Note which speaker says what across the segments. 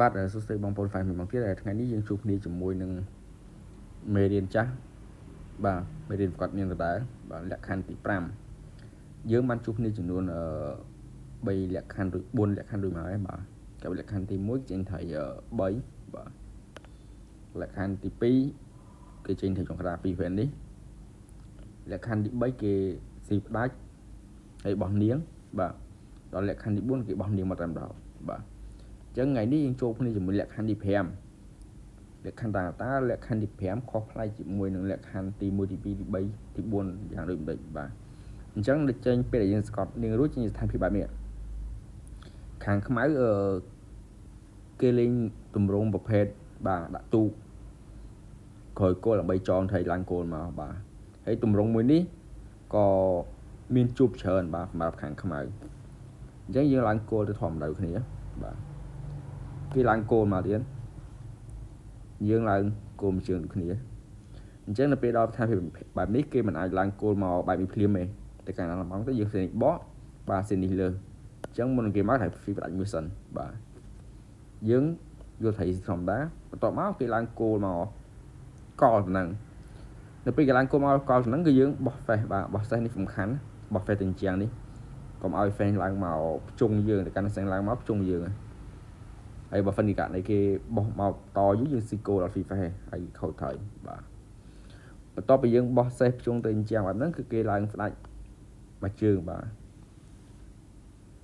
Speaker 1: បាទសួស្តីបងប្អូនហ្វេនម្ដងទៀតថ្ងៃនេះយើងជួបគ្នាជាមួយនឹងមេរៀនចាស់បាទមេរៀនប្រកាសមានដដែលបាទលក្ខខណ្ឌទី5យើងបានជួបគ្នាចំនួន3លក្ខខណ្ឌឬ4លក្ខខណ្ឌរួចមកហើយបាទក៏លក្ខខណ្ឌទី1ចេញត្រី3បាទលក្ខខណ្ឌទី2គេចេញត្រីចុងក្រា2វេននេះលក្ខខណ្ឌទី3គេស៊ីផ្ដាច់ហើយបោះនាងបាទដល់លក្ខខណ្ឌទី4គេបោះនាងមកតែម្ដងបាទអញ្ចឹងថ្ងៃនេះយើងចូលគ្នាជាមួយលក្ខខណ្ឌទី5លក្ខខណ្ឌតាលក្ខខណ្ឌទី5ខុសប្លែកជាមួយនឹងលក្ខខណ្ឌទី1ទី2ទី3ទី4យ៉ាងដូចមិនបាទអញ្ចឹងដូចចេញពេលដែលយើងស្កប់នាងរួចចេញស្ថានភាពបែបនេះខាងខ្មៅគេលេងតម្រងប្រភេទបាទដាក់ទូកក្រោយគោលដើម្បីចងត្រីឡើងគោលមកបាទហើយតម្រងមួយនេះក៏មានជួបច្រើនបាទសម្រាប់ខាងខ្មៅអញ្ចឹងយើងឡើងគោលទៅធម្មតាគ្នាបាទគេឡើងគោលមកទៀតយើងឡើងគោលមួយជើងដូចគ្នាអញ្ចឹងនៅពេលដល់ស្ថានភាពបែបនេះគេមិនអាចឡើងគោលមកបែបនេះភ្លាមទេតែកាលណាឡងទៅយើងសេនេះបកបាទសេនេះលើអញ្ចឹងមុនគេមកត្រូវហ្វីផ្ដាច់មួយសិនបាទយើងយកត្រីធម្មតាបន្ទាប់មកគេឡើងគោលមកកលប៉ុណ្ណឹងនៅពេលគេឡើងគោលមកកលប៉ុណ្ណឹងគឺយើងបោះហ្វេសបាទបោះហ្វេសនេះសំខាន់បោះហ្វេសទាំងជាងនេះកុំឲ្យហ្វេសឡើងមកភ្ជុងយើងតែកាន់តែឡើងមកភ្ជុងយើងហើយបើហ្វិនកានៃគេបោះមកតយយើងស៊ីគោលដល់ហ្វីហ្វេហើយខូចថយបាទបន្ទាប់ពីយើងបោះសេះភ្ជុងទៅអញ្ចឹងបែបហ្នឹងគឺគេឡើងផ្ដាច់មួយជើងបាទ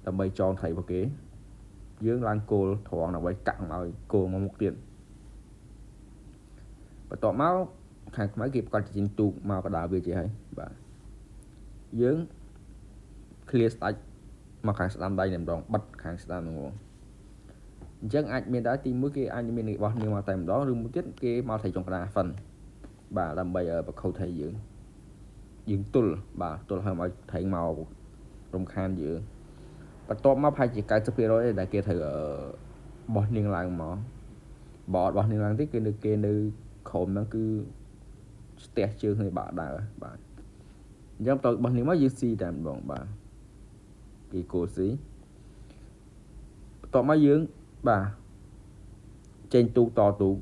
Speaker 1: ដើម្បីចងត្រីរបស់គេយើងឡើងគោលត្រង់ដើម្បីកាក់ឲ្យគោលមកមុខទៀតបន្ទាប់មកខាងខ្មៅគេប្រកាសជាទូកមកកដាលវាជាហើយបាទយើងឃ្លៀស្ដាច់មកខាងស្ដាំដៃតែម្ដងបិទខាងស្ដាំហ្នឹងអញ្ចឹងអាចមានដែរទី1គេអាចមានរបស់នាងមកតែម្ដងឬមួយទៀតគេមកត្រីចុងក្តារហ្វិនបាទដើម្បីប្រខូចត្រីយើងទល់បាទទល់ហើមឲ្យត្រីមករំខានយើងបន្ទាប់មកប្រហែលជា90%ដែលគេត្រូវបោះនាងឡើងមកបើអត់បោះនាងឡើងទេគឺគេនៅក្រោមហ្នឹងគឺស្ទះជើងគ្នាបាក់ដើរបាទអញ្ចឹងតើបោះនាងមកយើងស៊ីតែម្ដងបាទគេគោលស៊ីបន្ទាប់មកយើងបាទចេញទូកតទូក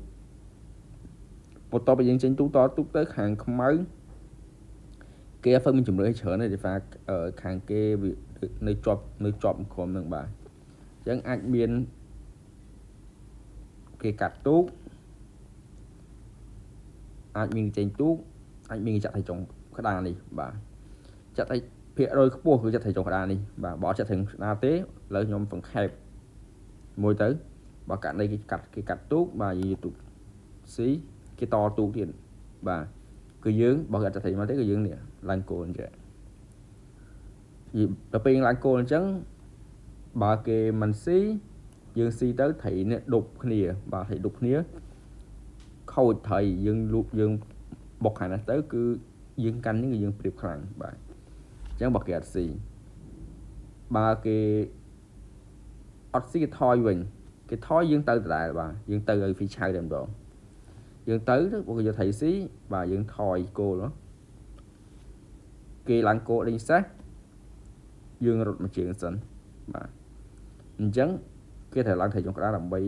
Speaker 1: បន្ទាប់ពីយើងចេញទូកតទូកទៅខាងខ្មៅគេអត់មានជំរឿនច្រើនទេដោយសារខាងគេនៅជាប់ក្រុមនឹងបាទអញ្ចឹងអាចមានគេកាត់ទូកអាចមានចេញទូកអាចមានចាក់ត្រីចុងក្តារនេះបាទចាក់ត្រីភាគរយខ្ពស់គឺចាក់ត្រីចុងក្តារនេះបាទបើអត់ចាក់ត្រីក្តារទេឥឡូវខ្ញុំសង្ខេបមួយទៅបើករណីគេកាត់ទូកបាទយើងទូកស៊ីគេតទូកទៀតបាទគឺយើងបើអត់ចាក់ត្រីមកទេគឺយើងនេះឡើងគោលអញ្ចឹងដល់ពេលឡើងគោលអញ្ចឹងបើគេមិនស៊ីយើងស៊ីទៅត្រីនេះដប់គ្នាបាទត្រីដប់គ្នាខូចត្រីយើងបុកខាងនេះទៅគឺយើងកាន់នេះគឺយើងព្រៀបខ្លាំងបាទអញ្ចឹងបើគេអត់ស៊ីបើគេអត់ស៊ីគេថយវិញគេថយយើងទៅដដែលបាទយើងទៅឲ្យហ្វីឆៅតែម្ដងយើងទៅពួកគេយកត្រីស៊ីបាទយើងថយគោលគេឡើងគោលដេញសេះយើងរត់មួយជើងសិនបាទអញ្ចឹងគេត្រូវឡើងត្រីចុងក្តារដើម្បី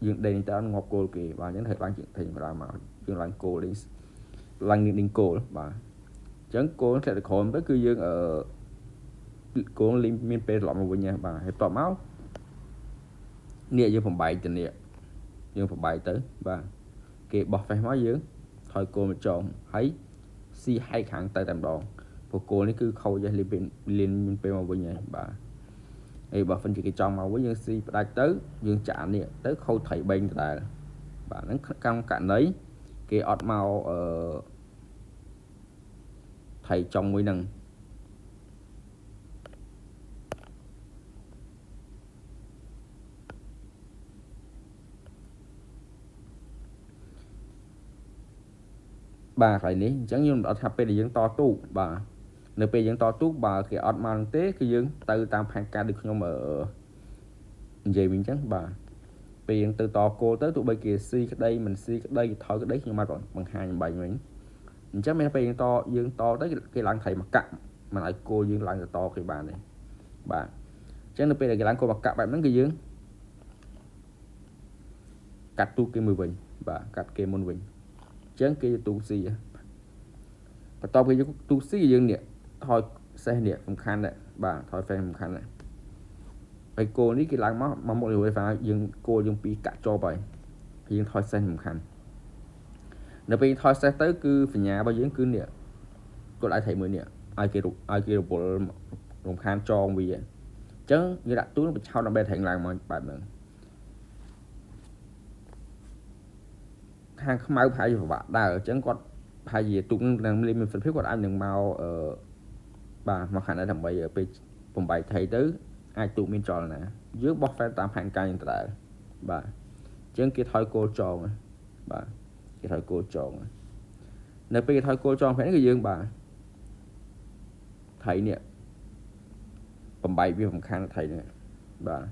Speaker 1: យើងដេញទៅងាប់គោលគេបាទអញ្ចឹងត្រូវឡើងត្រីចុងក្តារមកយើងឡើងគោលដេញឡើងដេញគោលបាទអញ្ចឹងគោលធ្លាក់ទៅក្រោមទៅគឺយើងគោលលីងមានពេលត្រឡប់មកវិញហ្នឹងបាទហើយតបមកនេះយើងបំបែកទៅនេះយើងបំបែកទៅបាទគេបោះហ្វេសមកយើងថយគោលមកចងហើយស៊ីហែកខាងទៅតែម្ដងព្រោះគោលនេះគឺខូចលីនមានពេលមកវិញហើយបាទហើយបើហ្វិនជាគេចង់មកវិញយើងស៊ីផ្ដាច់ទៅយើងចាក់នេះទៅខូចត្រីបេងដដែលបាទហ្នឹងកម្មករណីគេអត់មកត្រីចុងមួយហ្នឹងបាទហើយនេះអញ្ចឹងយើងអត់ថាពេលដែលយើងតទូកបាទនៅពេលយើងតទូកបើគេអត់មកទេគឺយើងទៅតាមផែនការដូចខ្ញុំនិយាយវិញអញ្ចឹងបាទពេលយើងទៅតគោលទៅទោះបីគេស៊ីក្តីមិនស៊ីក្តីថយក្តីខ្ញុំមកបង្ហាញបាញ់វិញអញ្ចឹងពេលយើងតទៅគេឡើងត្រីមកកាក់មិនឲ្យគោលយើងឡើងទៅតគេបានទេបាទអញ្ចឹងនៅពេលដែលគេឡើងគោលមកកាក់បែបហ្នឹងគឺយើង កាត់ទូគេមួយវិញបាទកាត់គេមុនវិញអញ្ចឹងគេទូស៊ីបន្ទាប់គេយកទូស៊ីយើងនេះថយសេះនេះសំខាន់ដែរបាទថយសេះសំខាន់ដែរហើយគោលនេះគេឡើងមកមុខលើវាយើងគោលយើងពីកាក់ចប់ហើយយើងថយសេះសំខាន់នៅពេលថយសេះទៅគឺសញ្ញារបស់យើងគឺនេះគាត់ឲ្យថៃមួយនេះឲ្យគេរវល់រំខានចងវាអញ្ចឹងយើងដាក់ទូនឹងបញ្ឆោតដើម្បីថែងឡើងមកបែបហ្នឹងខាងខ្មៅប្រហែលជាពិបាកដើរអញ្ចឹងគាត់ប្រហែលជាទូនឹងមានសិទ្ធិភាពគាត់អាចនឹងមកបាទមកខាងដែរដើម្បីពេលបំបែកថៃទៅអាចទូមានចលនាយើងបោះហ្វេនតាមផែនការយ៉ាងដដែលបាទអញ្ចឹងគេថយគោលចងបាទគេថយគោលចងនៅពេលគេថយគោលចងផែននេះគឺយើងបាទថៃនេះបំបែកវាសំខាន់ថៃនេះបាទ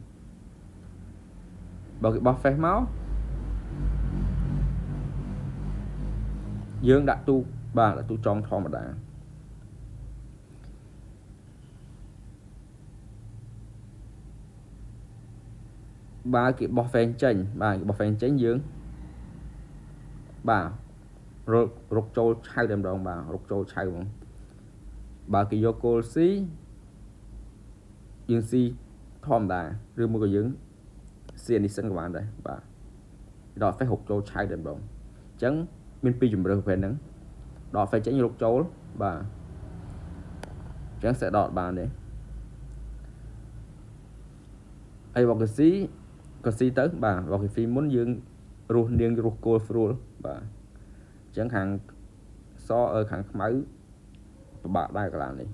Speaker 1: បើគេបោះ face មកយើងដាក់ទូបាទដាក់ទូចងធម្មតាបាទគេបោះ face ចេញបាទគេបោះ face ចេញយើងបាទរុកចូលឆៅតែម្ដងបាទរុកចូលឆៅហ្មងបើគេយកគោលស៊ីយើងស៊ីធម្មតាឬមួយក៏យើងស៊ីនេះសិនក៏បានដែរបាទដក face រុកចូលឆៅតែម្ដងអញ្ចឹងមានពីរជំរើសប្រភេទហ្នឹងដក face ចេញរុកចូលបាទអញ្ចឹងsẽដកបានទេហើយបើកស៊ីក៏ស៊ីទៅបាទបើកស៊ីមុនយើងរស់នាងរស់គោលស្រួលបាទអញ្ចឹងខាងសខាងខ្មៅពិបាកដែរកន្លងនេះ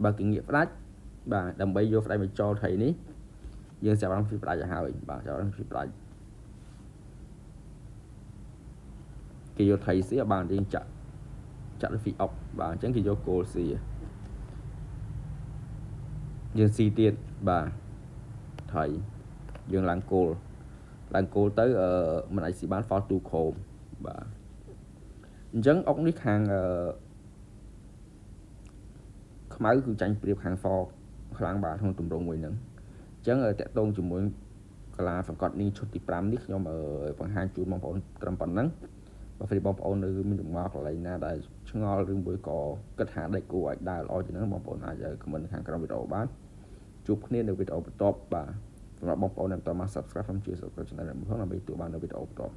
Speaker 1: បើគេងាកផ្ដាច់បាទដើម្បីយកផ្ដាច់មកចោលថៃនេះយើងចាប់បានពីផ្ដាច់ទៅហើយបាទចាប់បានពីផ្ដាច់គេយកថៃស៊ីឲ្យបានយើងចាក់ទៅហ្វីអុកបាទអញ្ចឹងគេយកគោលស៊ីយើងស៊ីទៀតបាទថៃយើងឡើងគោលទៅមិនអាចស៊ីបាន fall to chrome បាទអញ្ចឹងអុកនេះខាងខ្មៅគឺចាញ់ព្រៀបខាងសខ្លាំងបាទក្នុងទម្រង់មួយហ្នឹងអញ្ចឹងតាក់ទងជាមួយកាឡាសង្កត់នេះឈុតទី5នេះខ្ញុំបង្ហាញជូនបងប្អូនត្រឹមប៉ុណ្ណឹងបើពេលបងប្អូននៅមានចម្ងល់កន្លែងណាដែលឆ្ងល់ឬមួយក៏គិតថាដេកគួរឲ្យដើរល្អជាងហ្នឹងបងប្អូនអាចខមមិនខាងក្រោមវីដេអូបានជួបគ្នានៅវីដេអូបន្ទាប់បាទសម្រាប់បងប្អូនដែលបន្តមក Subscribe ខ្ញុំជួយ Subscribe Channel នេះផងដើម្បីទទួលបាននៅវីដេអូបន្ទាប់